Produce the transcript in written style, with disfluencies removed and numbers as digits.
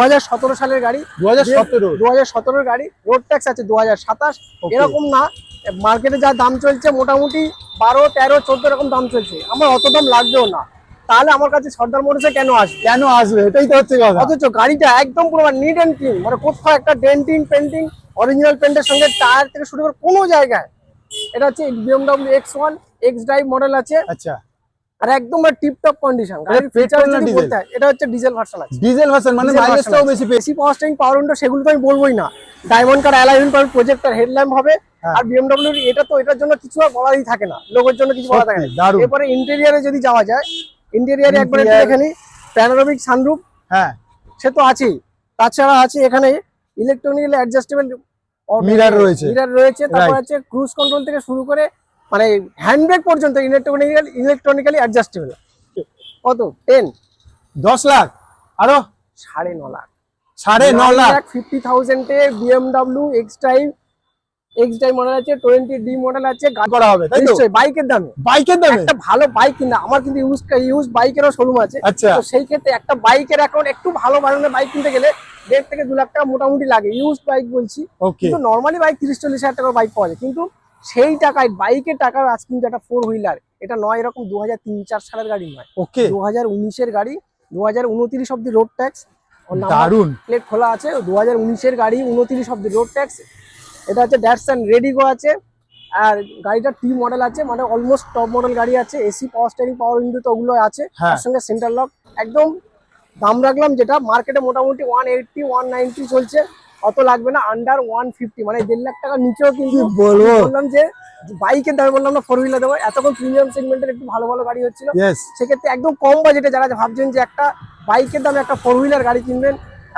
2017 সালের গাড়ি, 2017 গাড়ি, রোড ট্যাক্স আছে 2027। এরকম না, মার্কেটে যা দাম চলছে মোটামুটি 12, 13, 14 এরকম দাম চলছে। আমার অত দাম লাগবেও না, তাহলে আমার কাছে সর্দার মোটরসে কেন আসবে? এটাই তো হচ্ছে কথা। অথচ গাড়িটা একদম পুরো নিট অ্যান্ড ক্লিন, মানে কোথাও একটা ডেন্টিং পেন্টিং, অরিজিনাল পেন্টের সঙ্গে টায়ার থেকে শুরু করে কোনো জায়গায়। এটা হচ্ছে BMW X1 X drive model আছে। আচ্ছা, আর একদম টিপটপ কন্ডিশন। গাড়ির ফিচার যদি বলতে হয়, এটা হচ্ছে ডিজেল ভার্সন আছে। ডিজেল ভার্সন মানে মাইলেজটাও বেশি বেশি পাওয়ার স্টিয়ারিং, পাওয়ার উইন্ডো, সেগুলো তো আমি বলবোই না। ডায়মন্ড কাট অ্যালয় হুইল পাবে, প্রজেক্টর হেডল্যাম্প হবে। আর BMW এটা তো এটার জন্য কিছু আর বলারই থাকে না, লোকের জন্য কিছু বলা থাকে না। এরপরে ইন্টেরিয়রে যদি যাওয়া যায়, ইন্টেরিয়রে একবার এখানে প্যানোরামিক সানরুফ, হ্যাঁ সে তো আছেই। তাছাড়া আছে এখানে ইলেকট্রনিক্যালি অ্যাডজাস্টেবল মিরর রয়েছে, তারপর আছে ক্রুজ কন্ট্রোল থেকে শুরু করে মানে হ্যান্ডব্রেক পর্যন্ত ইলেকট্রনিক্যালি অ্যাডজাস্টেবল। কত? 10 লাখ আরো 9.5 লাখ। 9.5 লাখ 50,000 এ BMW X ড্রাইভ মডেল আছে, 20D মডেল আছে। করা হবে তাই তো? নিশ্চয়ই বাইকের দামে একটা ভালো বাইক কিনা। আমার কিন্তু ইউজ বাইকেরও শোরুম আছে। আচ্ছা, তো সেই ক্ষেত্রে একটা বাইকের এখন একটু ভালো বানানোর বাইক কিনতে গেলে 1.5 থেকে 2 লাখ টাকা মোটামুটি লাগে। ইউজ বাইক বলছি, কিন্তু নর্মালি বাইক 30-40 হাজার টাকার বাইক পাওয়া যায়। কিন্তু সেই টাকায়, বাইকের টাকায় আজ কিন্তু একটা 4 হুইলার, এটা নয় এরকম 2003-4 সালের গাড়ি নয়, 2019-এর গাড়ি। 2029 অব্দি রোড ট্যাক্স, দারুন প্লেট খোলা আছে। 2019-এর গাড়ি, 29 অব্দি রোড ট্যাক্স। এটা হচ্ছে ড্যাটসান রেডিগো আছে। আর গাড়িটা টি মডেল আছে, মানে অলমোস্ট টপ মডেল গাড়ি আছে। এসি, পাওয়ার স্টিয়ারিং, পাওয়ার উইন্ডো তো ওগুলো আছে। তার সঙ্গে সেন্টার লক। একদম দাম রাখলাম যেটা মার্কেটে মোটামুটি 180, 190 চলছে, অত লাগবে না। আন্ডার 150, মানে 1.5 লাখ টাকার নিচেও কিন্তু বললাম যে বাইকের দামে বললাম না 4 হুইলার দেবো। এতক্ষণ প্রিমিয়াম সেগমেন্টের একটু ভালো গাড়ি হচ্ছিল, সেক্ষেত্রে একদম কম বাজেটে যারা ভাবছেন যে একটা বাইকের দামে একটা 4 হুইলার গাড়ি কিনবেন,